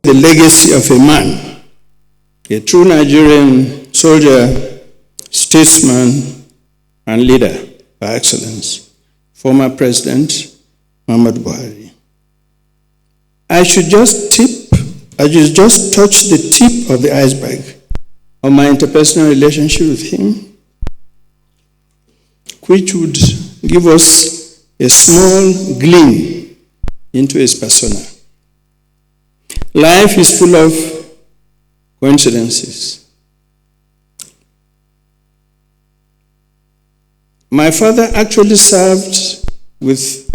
The legacy of a man, a true Nigerian soldier, statesman, and leader by excellence, former President Muhammadu Buhari. I should just touch the tip of the iceberg of my interpersonal relationship with him, which would give us a small glimpse into his persona. Life is full of coincidences. My father actually served with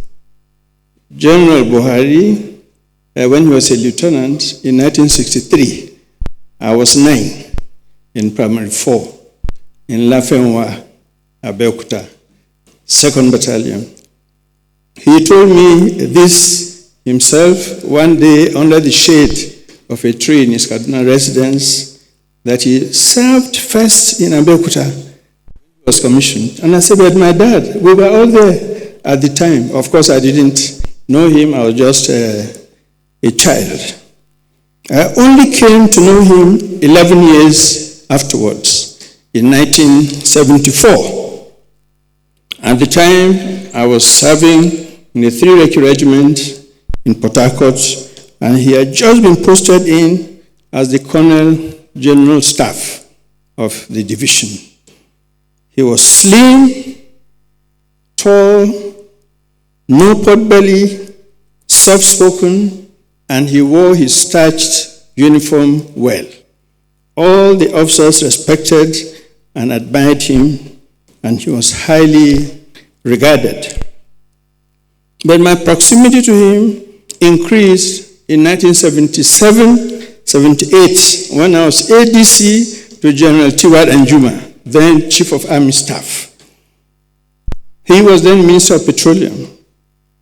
General Buhari when he was a lieutenant in 1963. I was 9 in primary 4 in Lafenwa, Abeokuta, 2nd Battalion. He told me this himself one day under the shade of a tree in his Kaduna residence, that he served first in Abeokuta. He was commissioned. And I said, but my dad, we were all there at the time. Of course, I didn't know him. I was just a child. I only came to know him 11 years afterwards, in 1974. At the time, I was serving in a 3-recce regiment in Port Harcourt, and he had just been posted in as the Colonel General Staff of the division. He was slim, tall, no pot belly, soft-spoken, and he wore his starched uniform well. All the officers respected and admired him, and he was highly regarded. But my proximity to him increased in 1977-78 when I was ADC to General Tiwad Anjuma, then Chief of Army Staff. He was then Minister of Petroleum.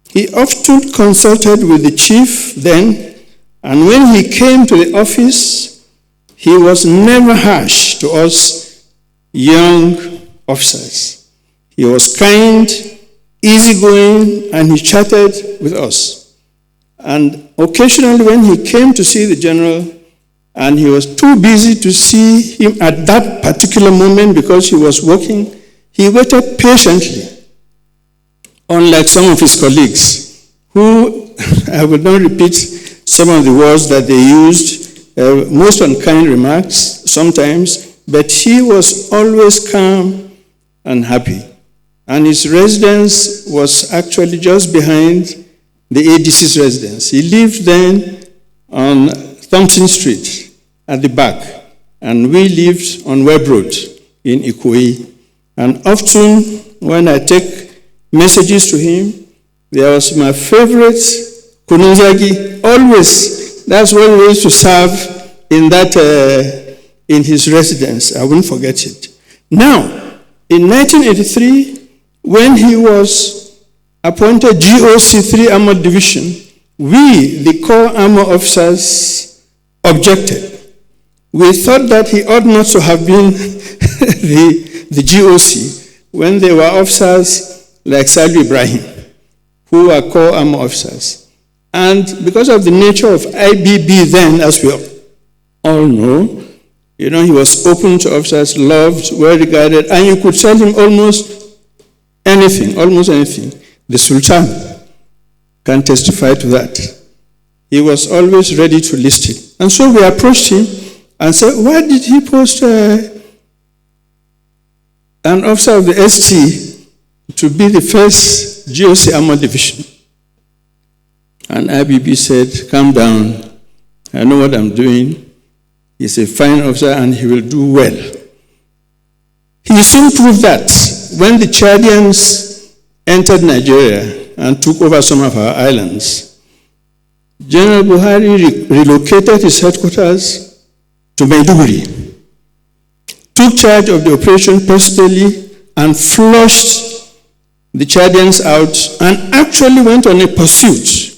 He often consulted with the chief then, and when he came to the office, he was never harsh to us young officers. He was kind, easygoing, and he chatted with us. And occasionally when he came to see the general, and he was too busy to see him at that particular moment because he was working, he waited patiently. Unlike some of his colleagues, who, I will not repeat some of the words that they used, most unkind remarks sometimes, but he was always calm and happy. And his residence was actually just behind the ADC's residence. He lived then on Thompson Street at the back, and we lived on Webb Road in Ikoyi. And often when I take messages to him, there was my favorite Kununzagi, always. That's what we used to serve in that in his residence. I won't forget it. Now, in 1983, When he was appointed GOC 3 Armored Division, we, the Corps Armor officers, objected. We thought that he ought not to have been the GOC when there were officers like Sadu Ibrahim, who were Corps Armor officers. And because of the nature of IBB then, as we all know, he was open to officers, loved, well regarded, and you could tell him almost anything. The Sultan can testify to that. He was always ready to listen. And so we approached him and said, why did he post an officer of the ST to be the first GOC Armored Division? And IBB said, calm down, I know what I'm doing. He's a fine officer and he will do well. He soon proved that when the Chadians entered Nigeria and took over some of our islands, General Buhari relocated his headquarters to Maiduguri, took charge of the operation personally, and flushed the Chadians out, and actually went on a pursuit.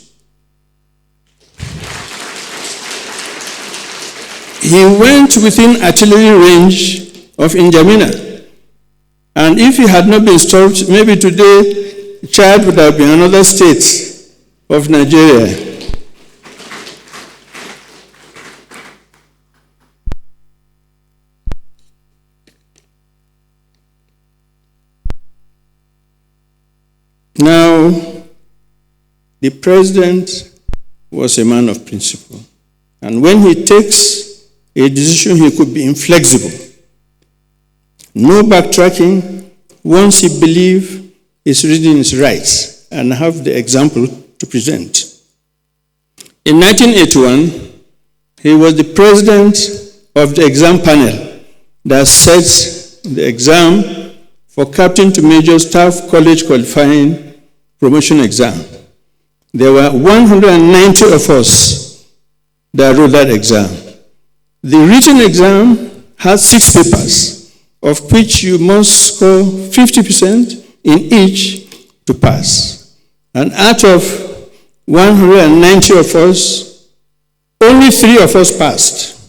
He went within artillery range of N'Djamena. And if he had not been stopped, maybe today Chad would have been another state of Nigeria. Now, the president was a man of principle. And when he takes a decision, he could be inflexible. No backtracking. Once he believes his reading is right, and have the example to present. In 1981, he was the president of the exam panel that sets the exam for captain to major staff college qualifying promotion exam. There were 190 of us that wrote that exam. The written exam has 6 papers, of which you must score 50% in each to pass. And out of 190 of us, only 3 of us passed.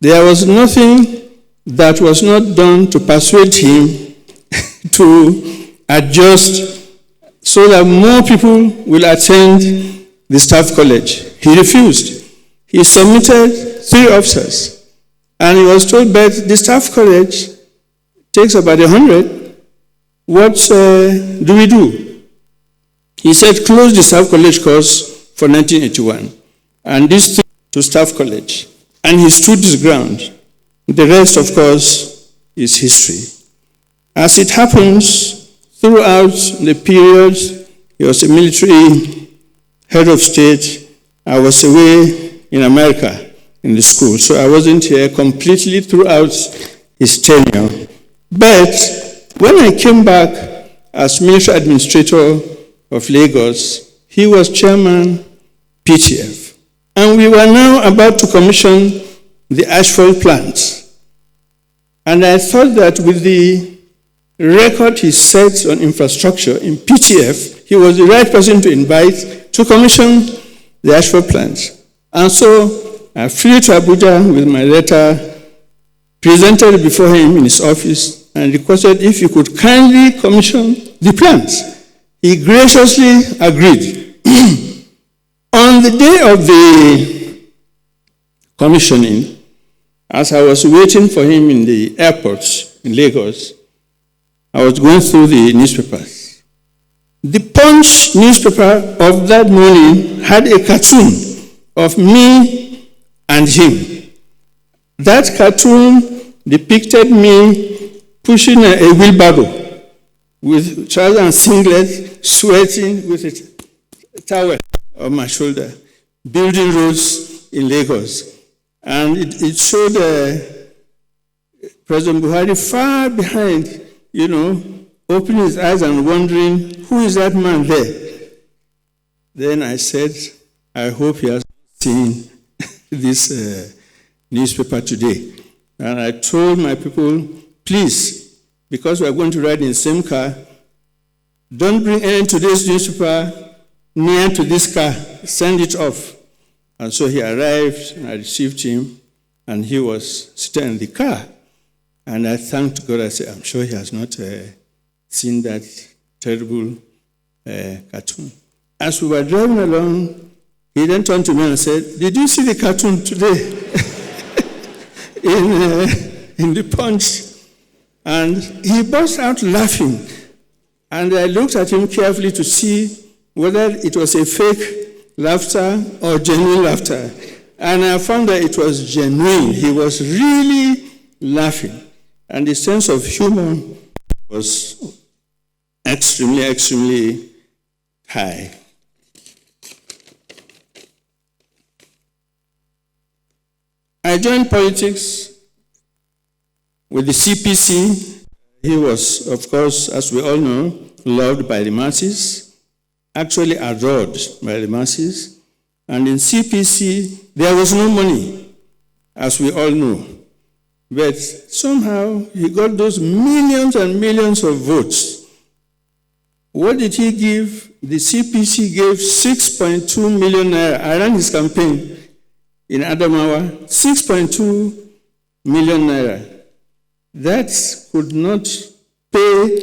There was nothing that was not done to persuade him to adjust so that more people will attend the staff college. He refused. He submitted 3 officers, and he was told, but the staff college takes about 100. What do we do? He said, close the staff college course for 1981, and this thing to staff college. And he stood his ground. The rest, of course, is history. As it happens, throughout the period, he was a military head of state. I was away in America in the school, so I wasn't here completely throughout his tenure. But when I came back as military administrator of Lagos, he was chairman PTF. And we were now about to commission the asphalt plant. And I thought that with the record he set on infrastructure in PTF, he was the right person to invite to commission the asphalt plant. And so I flew to Abuja with my letter, presented it before him in his office, and requested if he could kindly commission the plant. He graciously agreed. On the day of the commissioning, as I was waiting for him in the airport in Lagos, I was going through the newspapers. The Punch newspaper of that morning had a cartoon of me and him. That cartoon depicted me pushing a wheelbarrow with trousers and singlet, sweating with a towel on my shoulder, building roads in Lagos. And it showed President Buhari far behind, opening his eyes and wondering, who is that man there? Then I said, I hope he has seen this newspaper today. And I told my people, please, because we are going to ride in the same car, don't bring any today's newspaper near to this car, send it off. And so he arrived, and I received him, and he was sitting in the car. And I thanked God. I said, I'm sure he has not seen that terrible cartoon. As we were driving along, he then turned to me and said, did you see the cartoon today in the Punch? And he burst out laughing. And I looked at him carefully to see whether it was a fake laughter or genuine laughter. And I found that it was genuine. He was really laughing. And the sense of humor was extremely, extremely high. I joined politics with the CPC. He was, of course, as we all know, loved by the masses, actually adored by the masses. And in CPC, there was no money, as we all know. But somehow, he got those millions and millions of votes. What did he give? The CPC gave 6.2 million naira. I ran his campaign in Adamawa, 6.2 million naira. That could not pay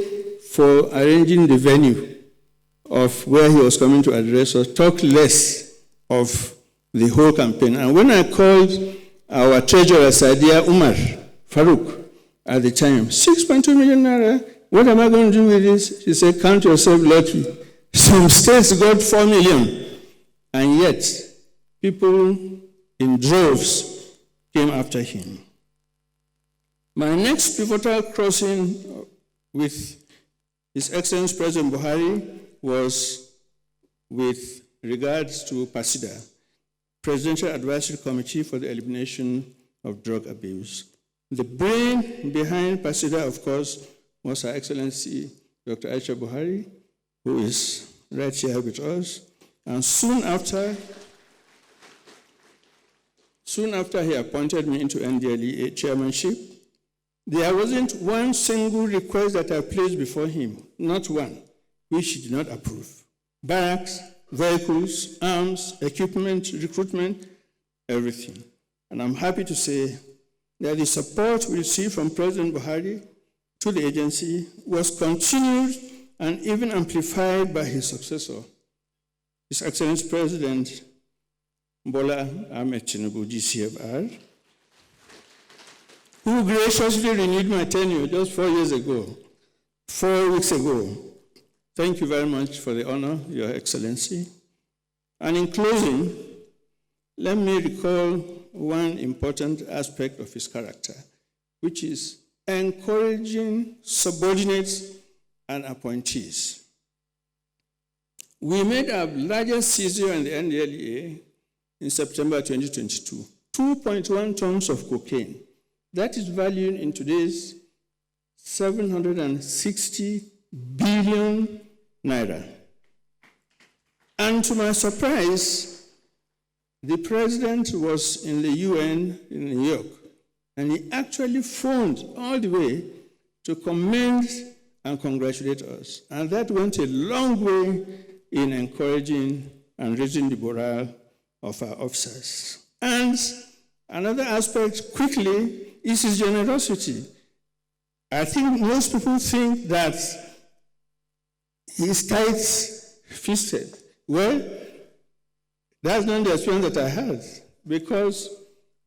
for arranging the venue of where he was coming to address us, talk less of the whole campaign. And when I called our treasurer, Sadia Umar Farouk, at the time, 6.2 million naira, what am I going to do with this? She said, count yourself lucky. Some states got 4 million, and yet people in droves came after him. My next pivotal crossing with His Excellency President Buhari was with regards to PASIDA, Presidential Advisory Committee for the Elimination of Drug Abuse. The brain behind PASIDA, of course, was Her Excellency Dr. Aisha Buhari, who is right here with us. And soon after he appointed me into NDLEA chairmanship, there wasn't one single request that I placed before him, not one, which he did not approve. Barracks, vehicles, arms, equipment, recruitment, everything. And I'm happy to say that the support we received from President Buhari to the agency was continued and even amplified by his successor, His Excellency President Bola Ahmed Tinubu, GCFR, who graciously renewed my tenure just 4 weeks ago. Thank you very much for the honor, Your Excellency. And in closing, let me recall one important aspect of his character, which is encouraging subordinates and appointees. We made our largest seizure in the NDLEA in September 2022, 2.1 tons of cocaine. That is valued in today's 760 billion naira. And to my surprise, the president was in the UN in New York, and he actually phoned all the way to commend and congratulate us. And that went a long way in encouraging and raising the morale of our officers. And another aspect, quickly, is his generosity. I think most people think that he's tight-fisted. Well, that's not the experience that I had, because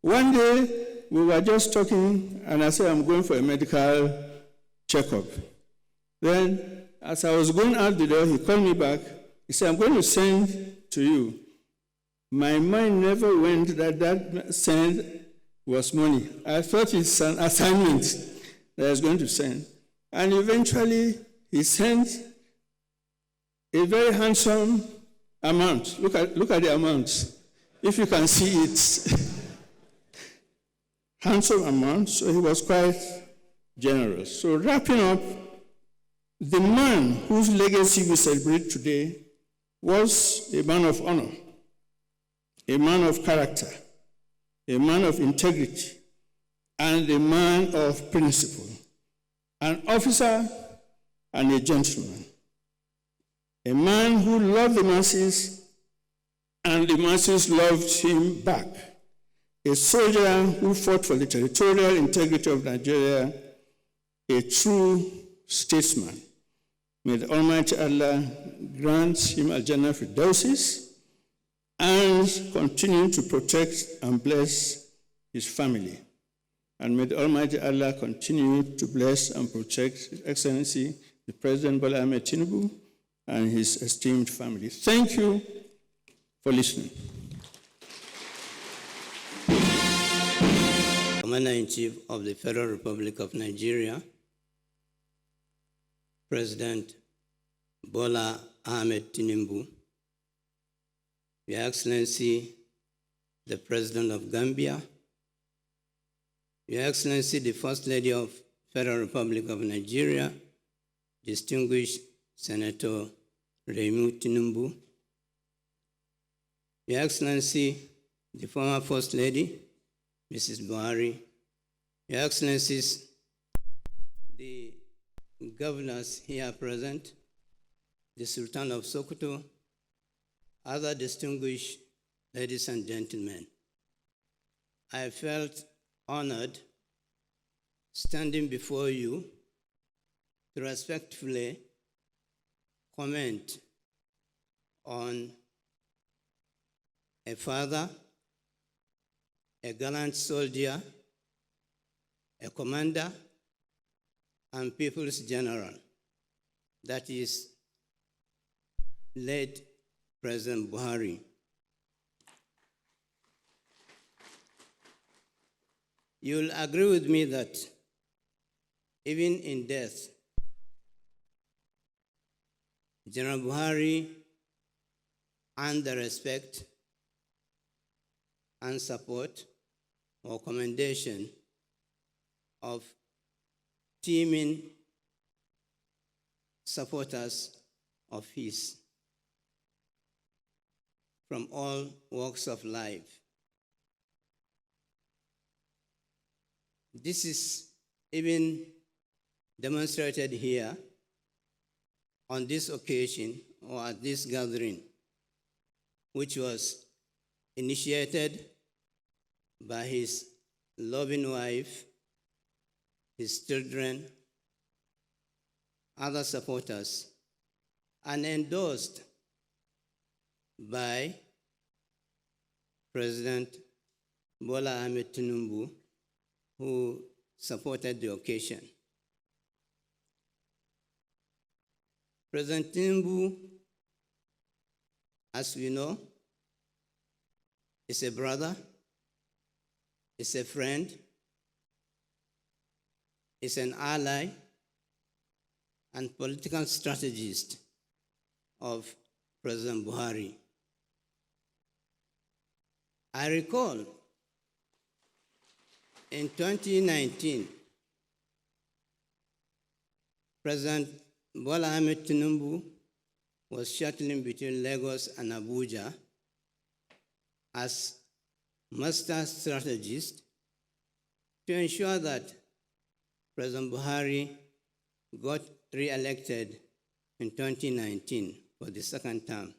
one day we were just talking, and I said, I'm going for a medical checkup. Then, as I was going out the door, he called me back. He said, I'm going to send to you. My mind never went that send was money. I thought it's an assignment that I was going to send. And eventually, he sent a very handsome amount. Look at the amount, if you can see it. Handsome amount, so he was quite generous. So wrapping up, the man whose legacy we celebrate today was a man of honor, a man of character, a man of integrity, and a man of principle. an officer and a gentleman, a man who loved the masses and the masses loved him back, a soldier who fought for the territorial integrity of Nigeria, a true statesman. May the Almighty Allah grant him Al-Jannah Firdausis and continue to protect and bless his family. And may the Almighty Allah continue to bless and protect His Excellency, the President Bola Ahmed Tinubu, and his esteemed family. Thank you for listening. Commander-in-Chief of the Federal Republic of Nigeria, President Bola Ahmed Tinubu, Your Excellency, the President of Gambia, Your Excellency, the First Lady of Federal Republic of Nigeria, distinguished Senator Remu Tinubu, Your Excellency, the former First Lady, Mrs. Buhari, Your Excellencies, the governors here present, the Sultan of Sokoto, other distinguished ladies and gentlemen, I felt honored standing before you to respectfully comment on a father, a gallant soldier, a commander, and people's general, that is late President Buhari. You'll agree with me that even in death, General Buhari earned the respect and support or commendation of teeming supporters of his from all walks of life. This is even demonstrated here on this occasion or at this gathering, which was initiated by his loving wife, his children, other supporters, and endorsed by President Bola Ahmed Tinubu, who supported the occasion. President Tinubu, as we know, is a brother, is a friend, is an ally, and political strategist of President Buhari. I recall in 2019, President Bola Ahmed Tinubu was shuttling between Lagos and Abuja as master strategist to ensure that President Buhari got re-elected in 2019 for the second term.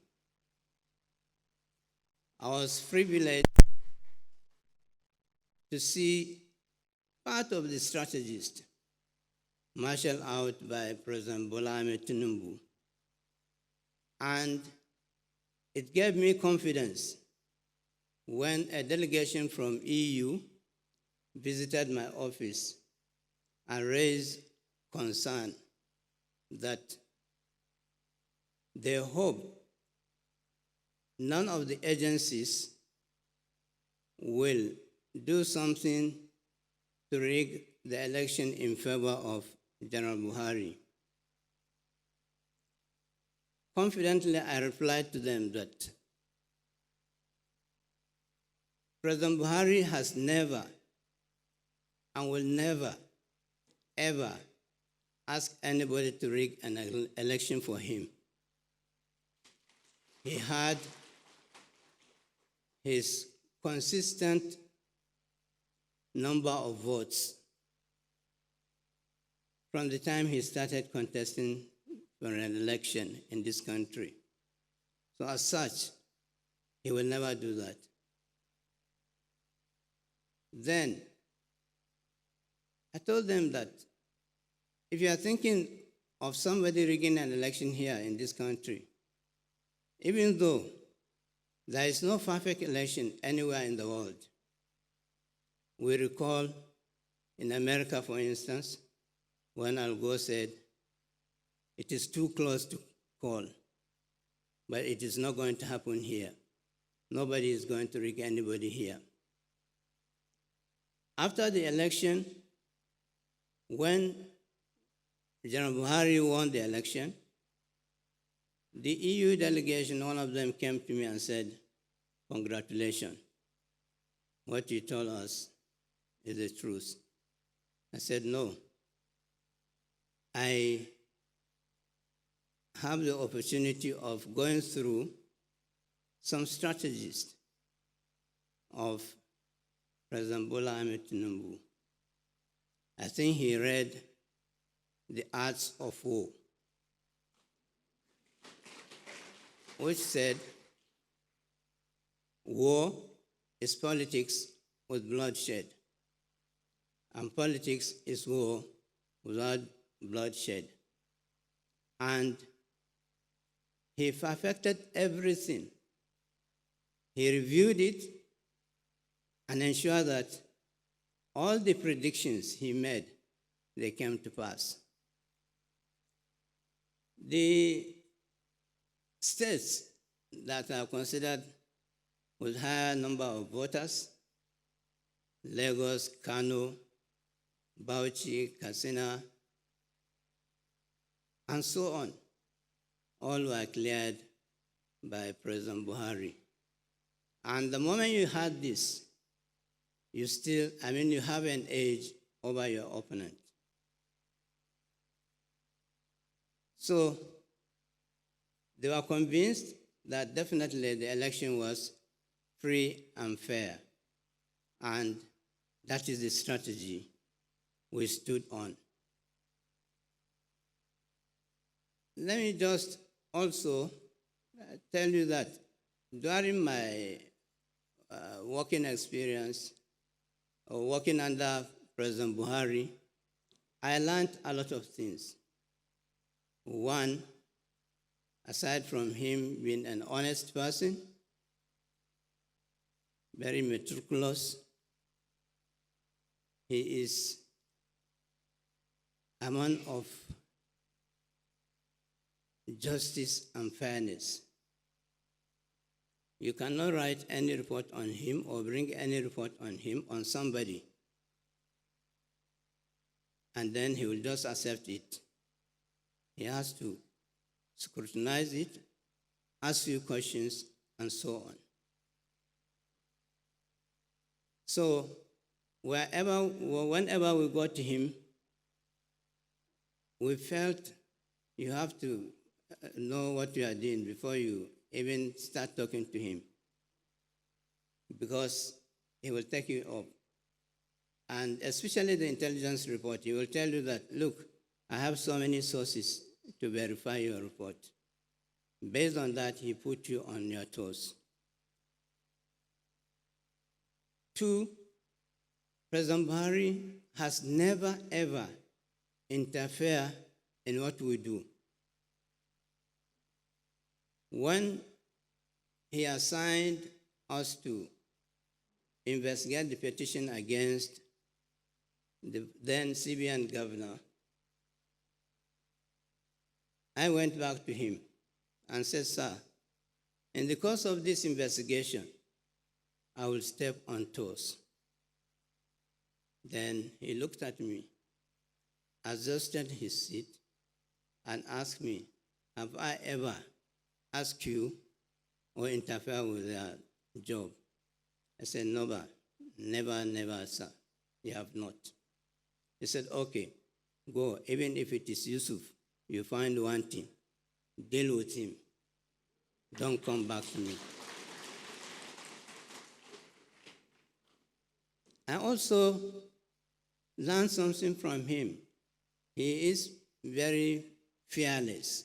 I was privileged to see part of the strategist marshaled out by President Bola Ahmed Tinubu. And it gave me confidence when a delegation from EU visited my office and raised concern that they hope none of the agencies will do something to rig the election in favor of General Buhari. Confidently, I replied to them that President Buhari has never and will never, ever ask anybody to rig an election for him. He had his consistent number of votes from the time he started contesting for an election in this country. So as such, he will never do that. Then, I told them that if you are thinking of somebody rigging an election here in this country, even though there is no perfect election anywhere in the world, we recall in America, for instance, when Al Gore said, it is too close to call, but it is not going to happen here. Nobody is going to rig anybody here. After the election, when General Buhari won the election, the EU delegation, one of them came to me and said, congratulations. What you told us is the truth. I said, no. I have the opportunity of going through some strategies of President Bola Ahmed Tinubu. I think he read The Arts of War, which said, war is politics with bloodshed, and politics is war without bloodshed. And he perfected everything. He reviewed it and ensured that all the predictions he made, they came to pass. The states that are considered with higher number of voters, Lagos, Kano, Bauchi, Katsina, and so on, all were cleared by President Buhari. And the moment you had this, you have an edge over your opponent. So they were convinced that definitely the election was free and fair. And that is the strategy we stood on. Let me just also tell you that during my working experience, or working under President Buhari, I learned a lot of things. One, aside from him being an honest person, very meticulous, he is a man of justice and fairness. You cannot write any report on him or bring any report on him on somebody, and then he will just accept it. He has to scrutinize it, ask you questions, and so on. So whenever we got to him, we felt you have to know what you are doing before you even start talking to him, because he will take you up. And especially the intelligence report, he will tell you that, look, I have so many sources to verify your report. Based on that, he put you on your toes. 2, President Buhari has never, ever interfered in what we do. When he assigned us to investigate the petition against the then CBN governor, I went back to him and said, sir, in the course of this investigation, I will step on toes. Then he looked at me, adjusted his seat, and asked me, have I ever asked you or interfere with their job? I said, never, never, sir. You have not. He said, okay, go. Even if it is Yusuf, you find one thing, deal with him. Don't come back to me. I also learned something from him. He is very fearless.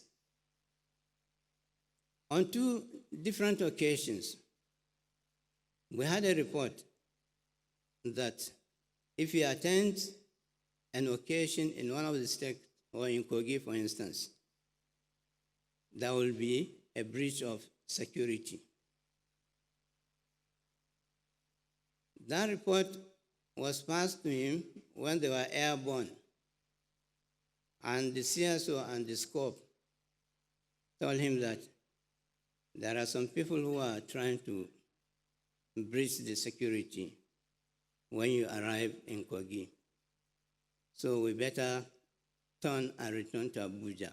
On two different occasions, we had a report that if he attends an occasion in one of the states, or in Kogi, for instance, there will be a breach of security. That report was passed to him when they were airborne, and the CSO and the scope told him that there are some people who are trying to breach the security when you arrive in Kogi. So we better turn and return to Abuja.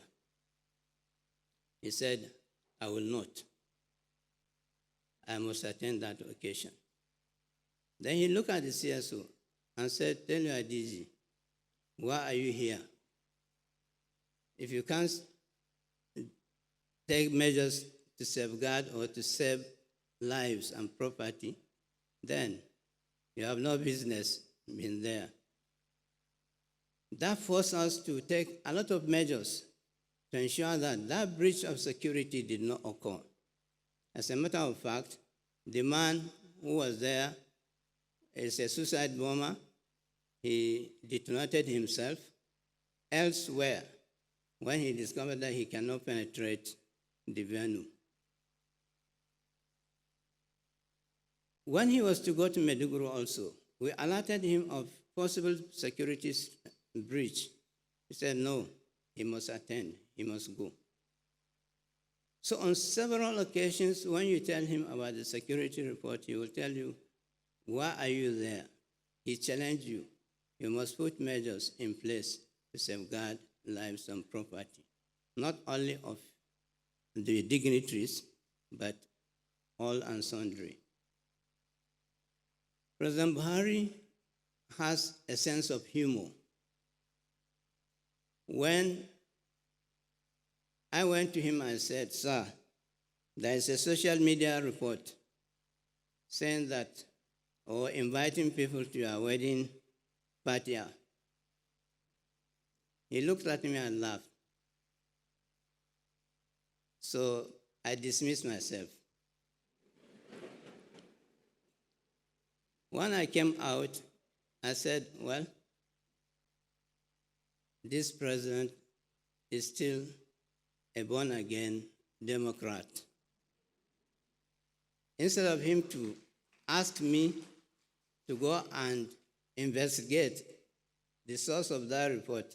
He said, I will not. I must attend that occasion. Then he looked at the CSO and said, tell your DG, why are you here? If you can't take measures to safeguard or to save lives and property, then you have no business being there. That forced us to take a lot of measures to ensure that that breach of security did not occur. As a matter of fact, the man who was there is a suicide bomber. He detonated himself elsewhere when he discovered that he cannot penetrate the venue. When he was to go to Maiduguri also, we alerted him of possible security breach. He said, no, he must attend, he must go. So on several occasions, when you tell him about the security report, he will tell you, why are you there? He challenged you. You must put measures in place to safeguard lives and property, not only of the dignitaries, but all and sundry. President Buhari has a sense of humor. When I went to him and said, sir, there is a social media report saying that, or inviting people to your wedding party. He looked at me and laughed. So I dismissed myself. When I came out, I said, well, this president is still a born-again Democrat. Instead of him to ask me to go and investigate the source of that report,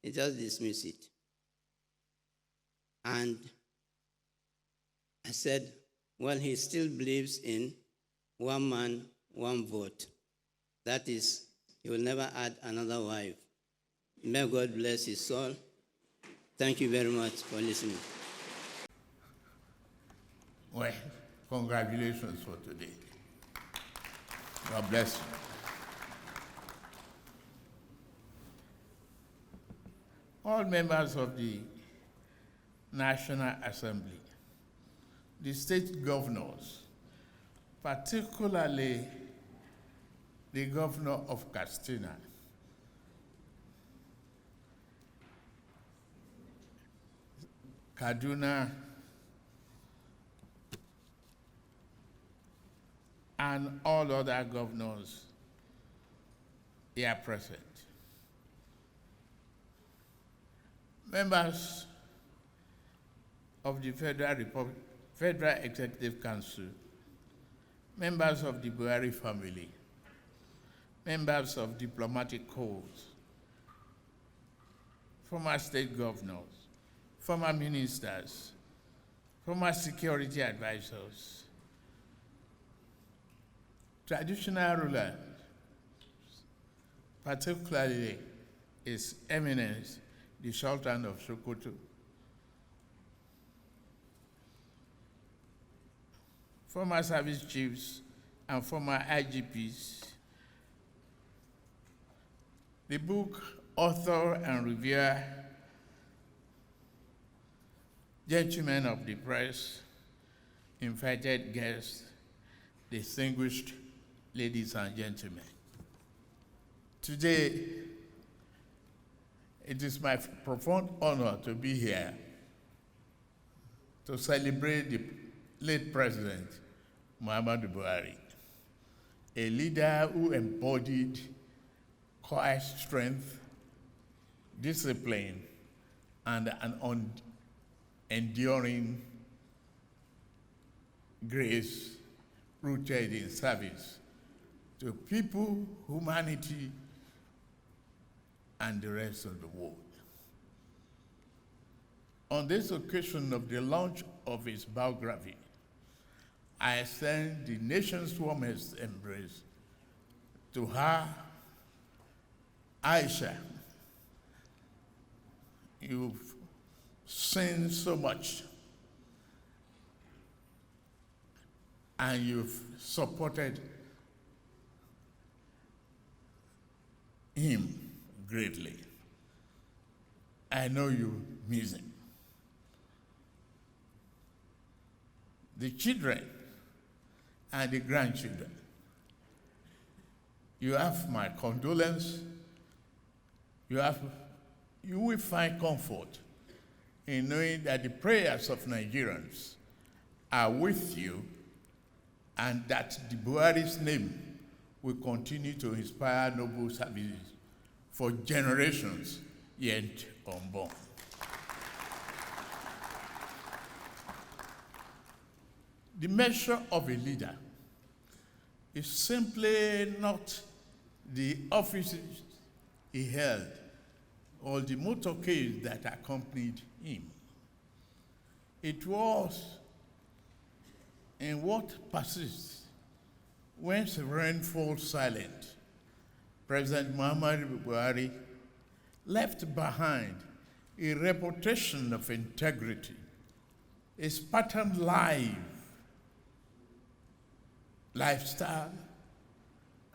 he just dismissed it. And I said, well, he still believes in one man, one vote. That is, he will never add another wife. May God bless his soul. Thank you very much for listening. Well, congratulations for today. God bless you. All members of the National Assembly, the state governors, particularly the governor of Katsina, Kaduna, and all other governors here present. Members of the Federal Executive Council, members of the Buhari family, members of diplomatic corps, former state governors, former ministers, former security advisors, traditional rulers, particularly His Eminence, the Sultan of Sokoto, former service chiefs and former IGPs, the book author and reviewer, gentlemen of the press, invited guests, distinguished ladies and gentlemen. Today It is my profound honor to be here to celebrate the late President, Muhammadu Buhari, a leader who embodied quiet strength, discipline, and an enduring grace rooted in service to people, humanity, and the rest of the world. On this occasion of the launch of his biography, I extend the nation's warmest embrace to her, Aisha. You've seen so much, and you've supported him greatly. I know you miss him. The children and the grandchildren, you have my condolence. You will find comfort in knowing that the prayers of Nigerians are with you, and that the Buhari's name will continue to inspire noble services for generations yet unborn. The measure of a leader is simply not the offices he held or the motorcade that accompanied him. It was in what persists when rain falls silent. President Muhammadu Buhari left behind a reputation of integrity, a Spartan lifestyle,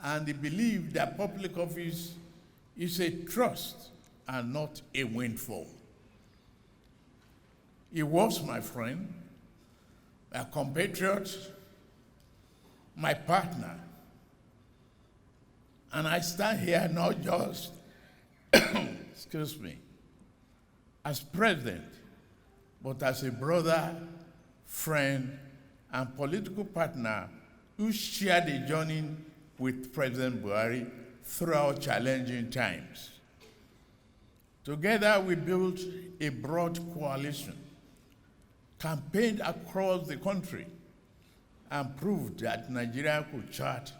and the belief that public office is a trust and not a windfall. He was my friend, a compatriot, my partner. And I stand here not just, excuse me, as president, but as a brother, friend, and political partner who shared a journey with President Buhari throughout challenging times. Together, we built a broad coalition, campaigned across the country, and proved that Nigeria could chart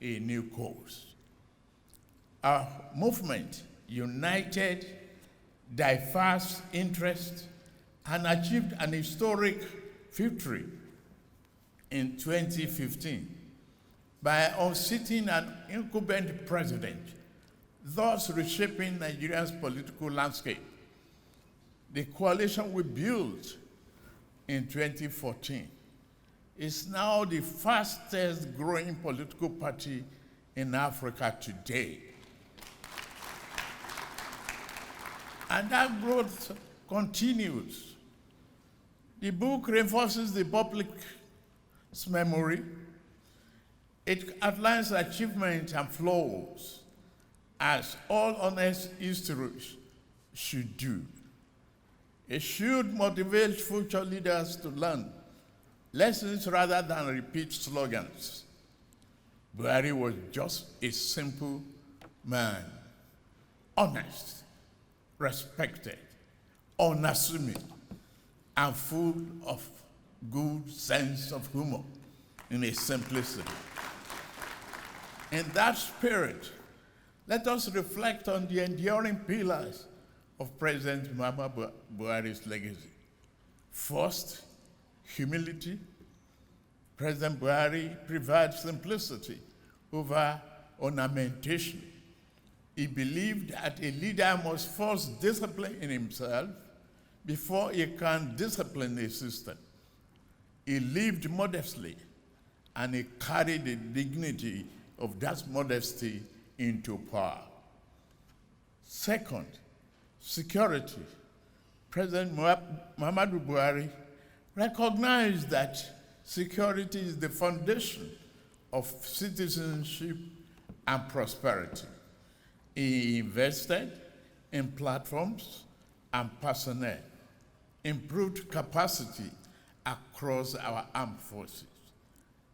a new course. Our movement united diverse interests and achieved an historic victory in 2015 by unseating an incumbent president, thus reshaping Nigeria's political landscape. The coalition we built in 2014 is now the fastest growing political party in Africa today. And that growth continues. The book reinforces the public's memory. It outlines achievements and flaws, as all honest histories should do. It should motivate future leaders to learn lessons rather than repeat slogans. Buhari was just a simple man, honest, respected, unassuming, and full of good sense of humor in his simplicity. In that spirit, let us reflect on the enduring pillars of President Muhammadu Buhari's legacy. First, humility. President Buhari preferred simplicity over ornamentation. He believed that a leader must first discipline in himself before he can discipline a system. He lived modestly, and he carried the dignity of that modesty into power. Second, security. President Muhammadu Buhari recognized that security is the foundation of citizenship and prosperity. He invested in platforms and personnel, improved capacity across our armed forces,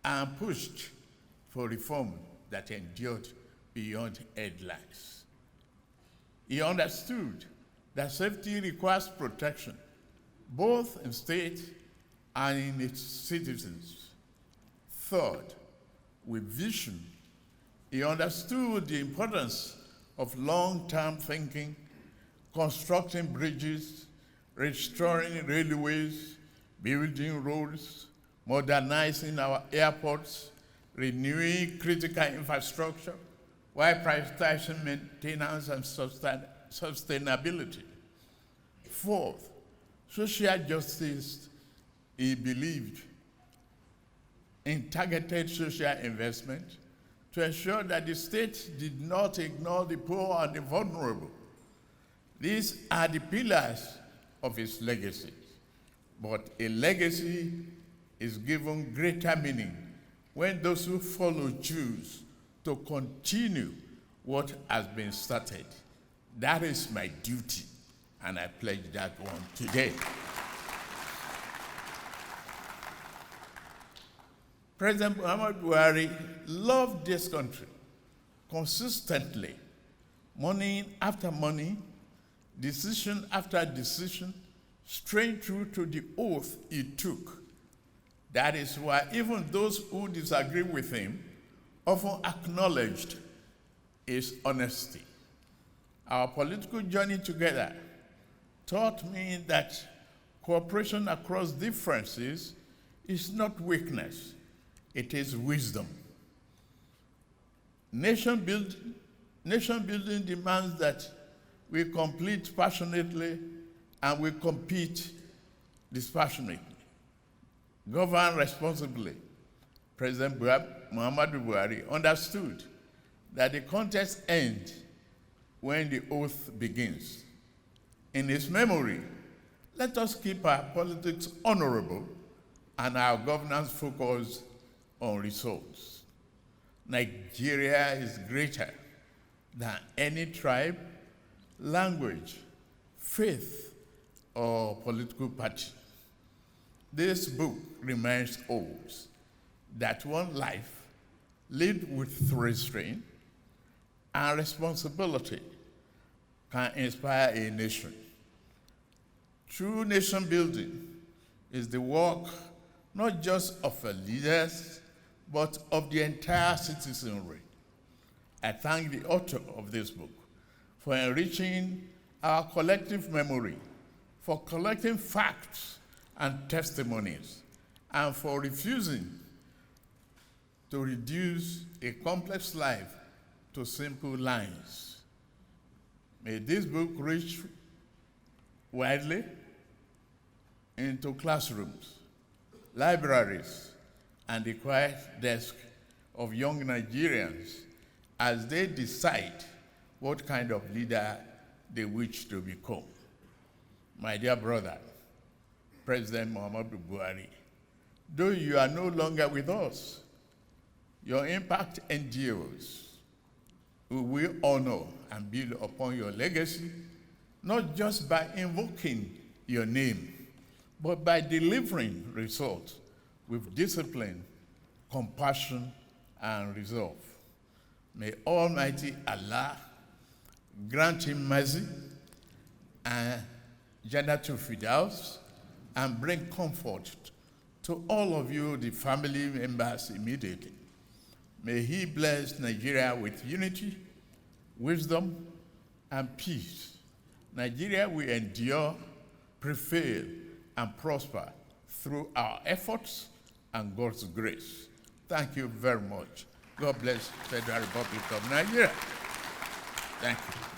and pushed for reform that endured beyond headlines. He understood that safety requires protection, both in state and in its citizens. Third, with vision, he understood the importance of long-term thinking, constructing bridges, restoring railways, building roads, modernizing our airports, renewing critical infrastructure, while prioritizing maintenance and sustainability. Fourth, social justice, he believed in targeted social investment to ensure that the state did not ignore the poor and the vulnerable. These are the pillars of his legacy. But a legacy is given greater meaning when those who follow choose to continue what has been started. That is my duty, and I pledge that one today. President Muhammadu Buhari loved this country consistently, morning after morning, decision after decision, straight through to the oath he took. That is why even those who disagree with him often acknowledged his honesty. Our political journey together taught me that cooperation across differences is not weakness, it is wisdom. Nation building demands that we complete passionately and we compete dispassionately. Govern responsibly. President Muhammadu Buhari understood that the contest ends when the oath begins. In his memory, let us keep our politics honorable and our governance focused on results. Nigeria is greater than any tribe, language, faith, or political party. This book reminds us that one life lived with restraint and responsibility can inspire a nation. True nation building is the work not just of leaders, but of the entire citizenry. I thank the author of this book for enriching our collective memory, for collecting facts and testimonies, and for refusing to reduce a complex life to simple lines. May this book reach widely into classrooms, libraries, and the quiet desk of young Nigerians as they decide what kind of leader they wish to become. My dear brother, President Muhammadu Buhari, though you are no longer with us, your impact endures. We will honor and build upon your legacy, not just by invoking your name, but by delivering results with discipline, compassion, and resolve. May Almighty Allah grant him mercy and Jannatul Firdaus and bring comfort to all of you, the family members, immediately. May he bless Nigeria with unity, wisdom, and peace. Nigeria will endure, prevail, and prosper through our efforts and God's grace. Thank you very much. God bless the Federal Republic of Nigeria. Thank you.